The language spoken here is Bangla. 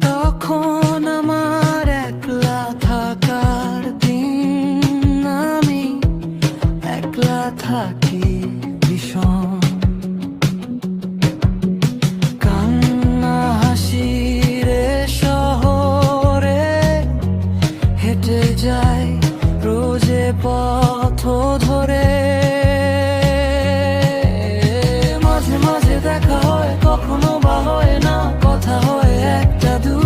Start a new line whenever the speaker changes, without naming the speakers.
তখন আমার একলা থাকার দিন, আমি একলা থাকি ভীষণ। কান্না হাসির শহরে হেঁটে যাই রোজে পথ ধরে। মাঝে মাঝে দেখা হয়, কখনো বা হয় না, কথা হয় একটা দু